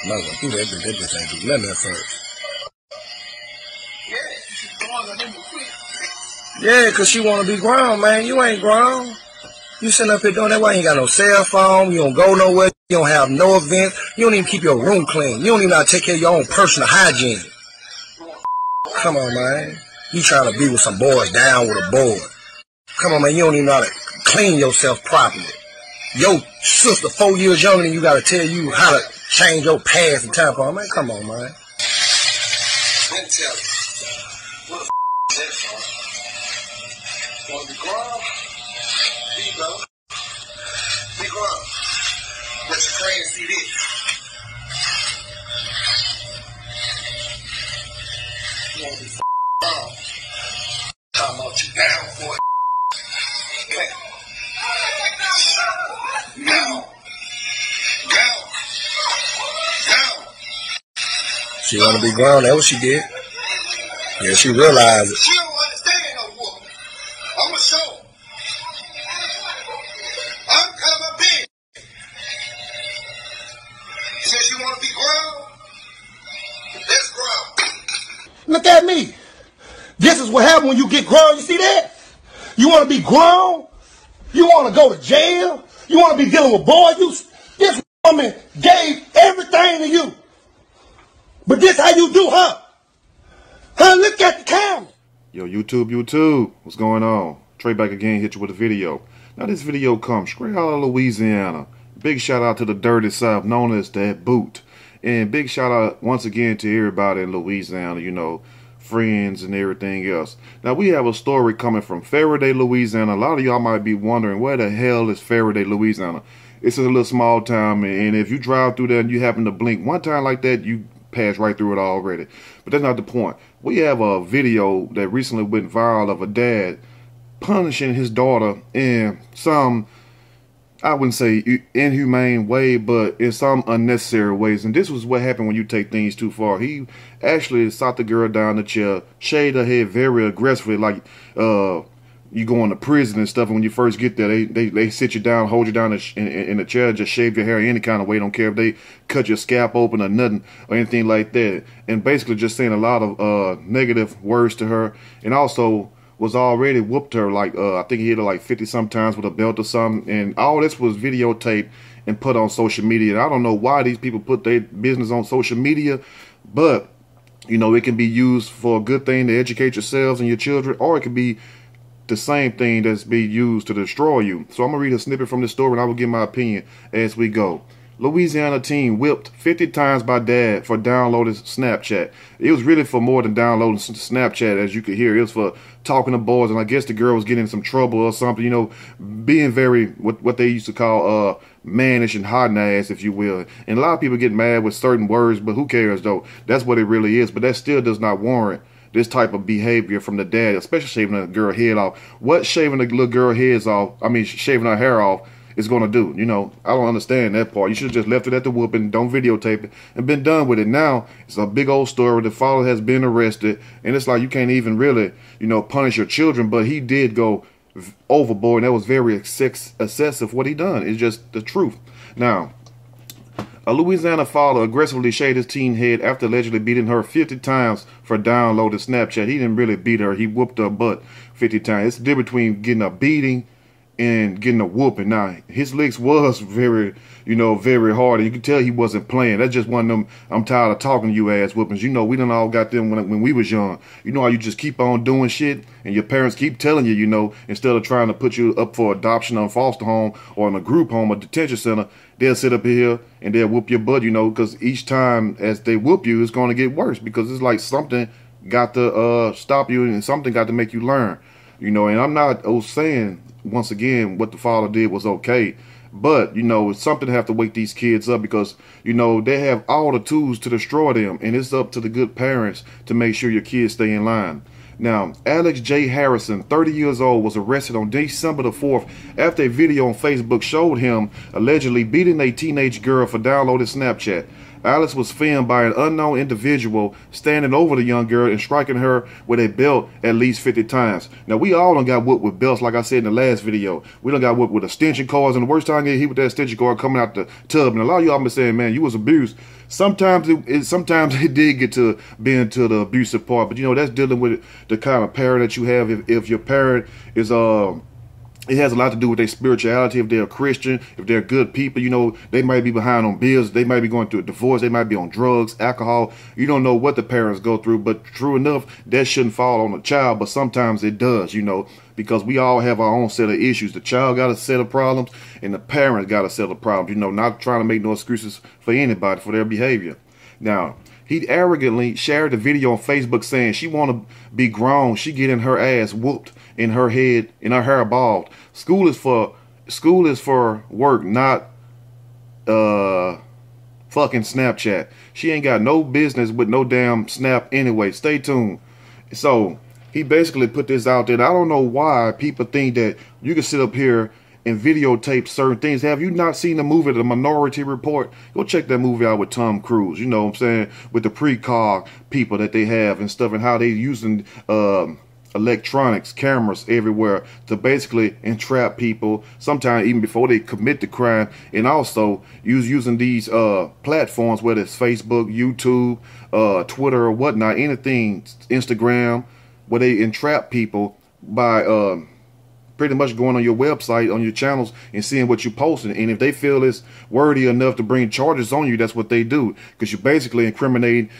I'm not gonna do that, but that bitch ain't do nothing at first. Yeah, cause she wanna be grown, man. You ain't grown. You sitting up here doing that. Why you ain't got no cell phone? You don't go nowhere. You don't have no events. You don't even keep your room clean. You don't even know how to take care of your own personal hygiene. Come on, man. You trying to be with some boys down with a boy. Come on, man. You don't even know how to clean yourself properly. Your sister 4 years younger than you got to tell you how to change your pants and tampon. Man, come on, man. Let me tell you. What the is that for? Want to be grown? Be grown. Be grown. Let your friends see this. You want to be grown. Talking about you down for it. No. She want to be grown. That's what she did. Yeah, she realized it. She don't understand no woman. I'm going to show her. I'm coming big. She said she want to be grown. Let's grow. Look at me. This is what happens when you get grown. You see that? You want to be grown? You want to go to jail? You want to be dealing with boys? This woman gave everything to you. But this how you do her. Huh? Look at the camera. Yo, YouTube, what's going on? Trey back again, hit you with a video. Now this video comes straight out of Louisiana. Big shout out to the Dirty South, known as that boot. And big shout out once again to everybody in Louisiana, you know, friends and everything else. Now we have a story coming from Faraday, Louisiana. A lot of y'all might be wondering, where the hell is Faraday, Louisiana? It's a little small town, and if you drive through there and you happen to blink one time like that, you pass right through it already. But that's not the point. We have a video that recently went viral of a dad punishing his daughter in some, I wouldn't say inhumane way, but in some unnecessary ways. And this was what happened when you take things too far. He actually sat the girl down the chair, shaved her head very aggressively, like you go into prison and stuff. And when you first get there, they sit you down, hold you down in the chair, just shave your hair any kind of way. Don't care if they cut your scalp open or nothing or anything like that. And basically just saying a lot of negative words to her, and also was already whooped her like I think he hit her like 50 sometimes with a belt or something. And all this was videotaped and put on social media. And I don't know why these people put their business on social media, but you know, it can be used for a good thing to educate yourselves and your children, or it could be the same thing that's being used to destroy you. So I'm gonna read a snippet from this story and I will give my opinion as we go. Louisiana teen whipped 50 times by dad for downloading Snapchat. It was really for more than downloading Snapchat, as you could hear. It was for talking to boys, and I guess the girl was getting in some trouble or something, you know, being very, what they used to call mannish and hot ass, if you will. And a lot of people get mad with certain words, but who cares though? That's what it really is. But that still does not warrant this type of behavior from the dad, especially shaving a girl head off. What shaving a little girl heads off, shaving her hair off, is going to do? You know, I don't understand that part. You should have just left it at the whooping, don't videotape it, and been done with it. Now, it's a big old story. The father has been arrested, and it's like you can't even really, you know, punish your children, but he did go overboard, and that was very excessive what he done. It's just the truth. Now, a Louisiana father aggressively shaved his teen head after allegedly beating her 50 times for downloading Snapchat. He didn't really beat her. He whooped her butt 50 times. It's the difference between getting a beating and getting a whooping. Now, his licks was very, you know, very hard. And you can tell he wasn't playing. That's just one of them, I'm tired of talking to you ass whoopings. You know, we done all got them when we was young. You know how you just keep on doing shit and your parents keep telling you, you know, instead of trying to put you up for adoption or foster home or in a group home or detention center, they'll sit up here and they'll whoop your butt, you know, because each time as they whoop you, it's going to get worse, because it's like something got to stop you and something got to make you learn, you know. And I'm not saying, once again, what the father did was okay, but you know, it's something to have to wake these kids up, because you know they have all the tools to destroy them, and it's up to the good parents to make sure your kids stay in line. Now, Alex J. Harrison, 30 years old, was arrested on December the 4th after a video on Facebook showed him allegedly beating a teenage girl for downloading Snapchat. Alice was filmed by an unknown individual standing over the young girl and striking her with a belt at least 50 times. Now, we all done got whooped with belts, like I said in the last video. We done got whooped with extension cords, and the worst time I get hit with that extension cord coming out the tub. And a lot of y'all been saying, man, you was abused. Sometimes it did get to being to the abusive part, but you know, that's dealing with the kind of parent that you have. If your parent is it has a lot to do with their spirituality. If they're a Christian, if they're good people, you know, they might be behind on bills. They might be going through a divorce. They might be on drugs, alcohol. You don't know what the parents go through, but true enough, that shouldn't fall on the child, but sometimes it does, you know, because we all have our own set of issues. The child got a set of problems, and the parent got a set of problems, you know, not trying to make no excuses for anybody for their behavior. Now, he arrogantly shared the video on Facebook saying she want to be grown. She getting her ass whooped in her head, in her hair bald. School is for work, not fucking Snapchat. She ain't got no business with no damn Snap anyway. Stay tuned. So he basically put this out there. I don't know why people think that you can sit up here and videotape certain things. Have you not seen the movie The Minority Report? Go check that movie out with Tom Cruise. You know what I'm saying? With the precog people that they have and stuff, and how they using electronics, cameras everywhere to basically entrap people, sometimes even before they commit the crime, and also using these platforms, whether it's Facebook, YouTube, Twitter, or whatnot, anything, Instagram, where they entrap people by pretty much going on your website, on your channels, and seeing what you're posting. And if they feel it's worthy enough to bring charges on you, that's what they do, because you're basically incriminating,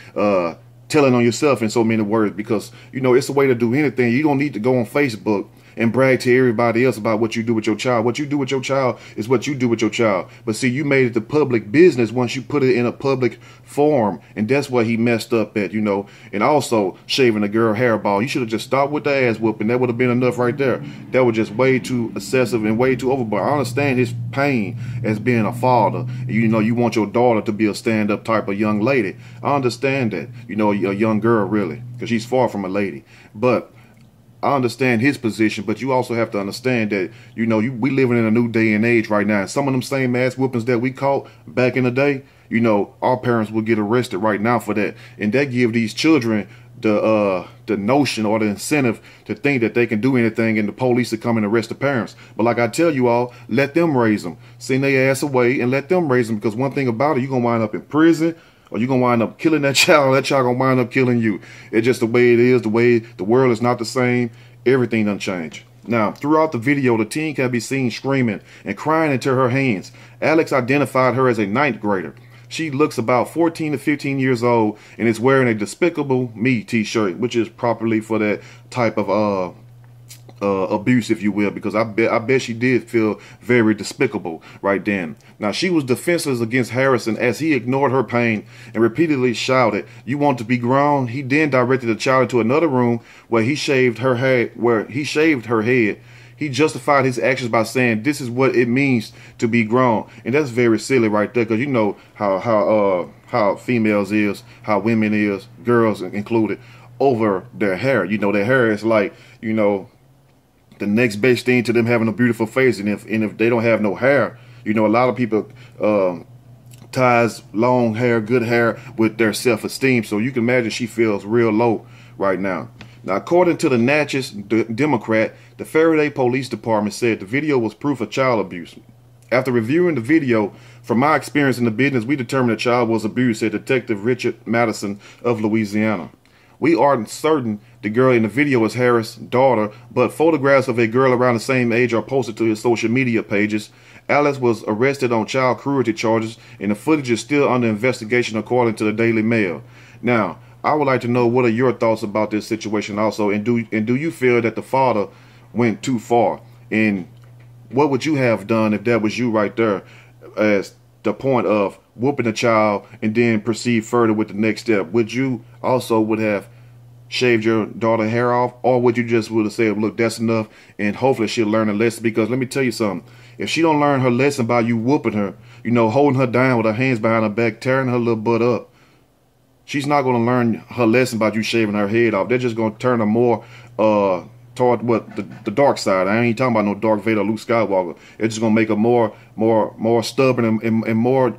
telling on yourself in so many words, because, you know, it's a way to do anything. You don't need to go on Facebook and brag to everybody else about what you do with your child. What you do with your child is what you do with your child. But see, you made it the public business once you put it in a public forum, and that's what he messed up at, you know. And also shaving a girl hairball. You should have just stopped with the ass whooping. That would have been enough right there. That was just way too excessive and way too overboard. I understand his pain as being a father. You know, you want your daughter to be a stand-up type of young lady. I understand that. You know, a young girl, really, because she's far from a lady. But I understand his position, but you also have to understand that, you know, we living in a new day and age right now. And some of them same ass whoopings that we caught back in the day, you know, our parents will get arrested right now for that. And that give these children the notion or the incentive to think that they can do anything, and the police to come and arrest the parents. But like I tell you all, let them raise them. Send their ass away and let them raise them, because one thing about it, you're going to wind up in prison, or you're going to wind up killing that child. That child going to wind up killing you. It's just the way it is. The way the world is not the same. Everything done changed. Now, throughout the video, the teen can be seen screaming and crying into her hands. Alex identified her as a 9th grader. She looks about 14 to 15 years old and is wearing a Despicable Me t-shirt, which is properly for that type of abuse, if you will, because I bet she did feel very despicable right then. Now, she was defenseless against Harrison as he ignored her pain and repeatedly shouted, "You want to be grown?" He then directed the child into another room where he shaved her head. He justified his actions by saying, "This is what it means to be grown." And that's very silly right there, because you know how females is, how women is, girls included, over their hair. You know, their hair is like, you know, the next best thing to them having a beautiful face. And if they don't have no hair, you know, a lot of people ties long hair, good hair with their self-esteem. So you can imagine she feels real low right now. Now, according to the Natchez Democrat, the Faraday Police Department said the video was proof of child abuse. After reviewing the video, from my experience in the business, we determined the child was abused, said Detective Richard Madison of Louisiana. We aren't certain the girl in the video is Harris' daughter, but photographs of a girl around the same age are posted to his social media pages. Alice was arrested on child cruelty charges, and the footage is still under investigation, according to the Daily Mail. Now, I would like to know, what are your thoughts about this situation also, and do you feel that the father went too far? And what would you have done if that was you right there, as the point of whooping a child and then proceed further with the next step? Would you also would have shaved your daughter hair off, or would you just would have said, look, that's enough, and hopefully she'll learn a lesson? Because let me tell you something, if she don't learn her lesson by you whooping her, you know, holding her down with her hands behind her back, tearing her little butt up, she's not going to learn her lesson by you shaving her head off. They're just going to turn her more toward what the dark side. I ain't talking about no Darth Vader, Luke Skywalker. It's just gonna make her more stubborn and more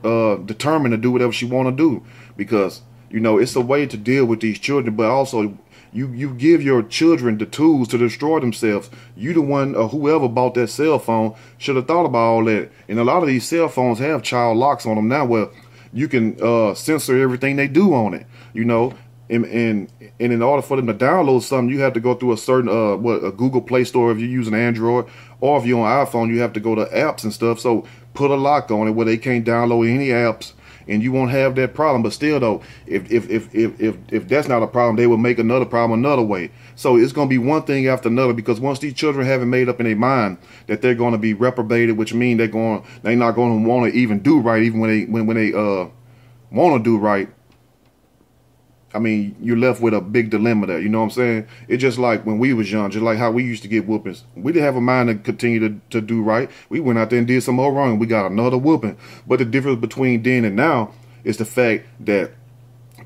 determined to do whatever she want to do, because you know it's a way to deal with these children, but also you give your children the tools to destroy themselves. You the one or whoever bought that cell phone should have thought about all that. And a lot of these cell phones have child locks on them now, where you can censor everything they do on it. You know, and in order for them to download something, you have to go through a certain a Google Play Store if you're using Android, or if you're on iPhone, you have to go to apps and stuff. So put a lock on it where they can't download any apps, and you won't have that problem. But still though, if that's not a problem, they will make another problem another way. So it's going to be one thing after another, because once these children haven't made up in their mind that they're going to be reprobated, which means they're not going to want to even do right, even when they want to do right. I mean, you're left with a big dilemma there. You know what I'm saying? It's just like when we was young, just like how we used to get whoopings. We didn't have a mind to continue to do right. We went out there and did some more wrong, and we got another whooping. But the difference between then and now is the fact that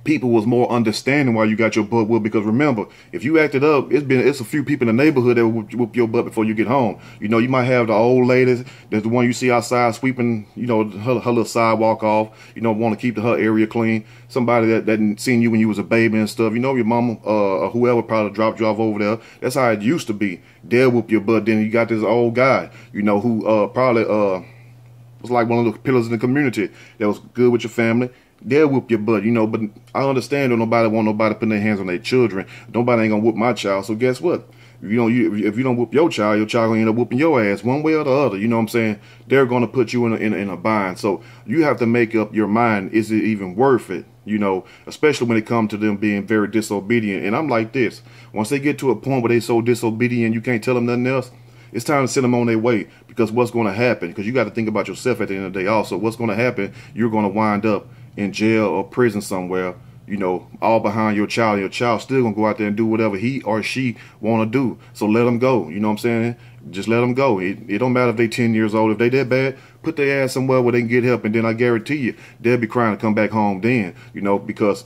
people was more understanding why you got your butt whooped. Because remember, if you acted up, it's a few people in the neighborhood that will whoop your butt before you get home. You know, you might have the old ladies, there's the one you see outside sweeping, you know, her little sidewalk off, you know, want to keep her area clean. Somebody that seen you when you was a baby and stuff, you know, your mama or whoever probably dropped you off over there. That's how it used to be. They'll whoop your butt. Then you got this old guy, you know, who probably was like one of the pillars in the community that was good with your family. They'll whoop your butt, you know. But I understand that nobody want nobody putting their hands on their children. Nobody ain't gonna whoop my child. So guess what? If you don't whoop your child gonna end up whooping your ass one way or the other. You know what I'm saying? They're gonna put you in a bind. So you have to make up your mind. Is it even worth it? You know, especially when it comes to them being very disobedient. And I'm like this: once they get to a point where they so disobedient, you can't tell them nothing else. It's time to send them on their way, because what's going to happen? Because you got to think about yourself at the end of the day. Also, what's going to happen? You're going to wind up in jail or prison somewhere, you know, all behind your child. Your child still gonna go out there and do whatever he or she want to do. So let them go. You know what I'm saying? Just let them go. It don't matter if they 10 years old. If they that bad, put their ass somewhere where they can get help, and then I guarantee you they'll be crying to come back home then. You know, because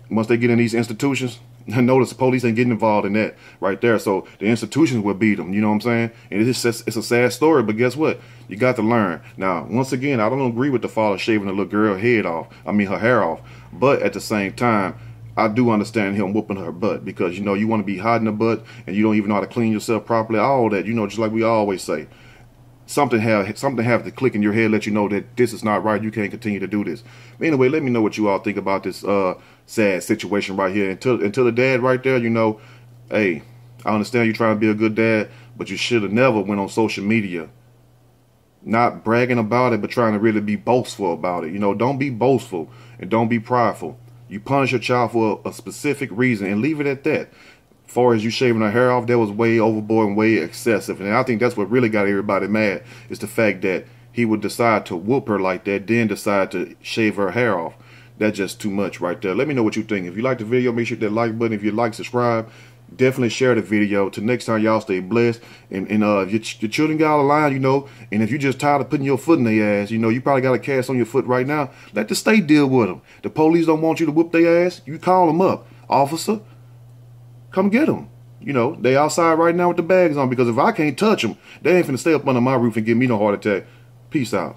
once they get in these institutions, notice the police ain't getting involved in that right there. So the institutions will beat them. You know what I'm saying? And it's a sad story, but guess what? You got to learn. Now, once again, I don't agree with the father shaving the little girl head off. I mean, her hair off. But at the same time, I do understand him whooping her butt, because, you know, you want to be hot in the butt and you don't even know how to clean yourself properly. All that, you know, just like we always say. Something have to click in your head, let you know that this is not right. You can't continue to do this. But anyway, let me know what you all think about this sad situation right here. Until the dad right there, you know, hey, I understand you're trying to be a good dad, but you should have never went on social media, not bragging about it, but trying to really be boastful about it. You know, don't be boastful and don't be prideful. You punish your child for a specific reason and leave it at that. As far as you shaving her hair off, that was way overboard and way excessive. And I think that's what really got everybody mad, is the fact that he would decide to whoop her like that, then decide to shave her hair off. That's just too much right there. Let me know what you think. If you like the video, make sure you hit that like button. If you like, subscribe. Definitely share the video. Till next time, y'all stay blessed. And if your children got out of line, you know, and if you're just tired of putting your foot in their ass, you know, you probably got a cast on your foot right now, let the state deal with them. The police don't want you to whoop their ass. You call them up. Officer, come get them. You know, they outside right now with the bags on, because if I can't touch them, they ain't finna stay up under my roof and give me no heart attack. Peace out.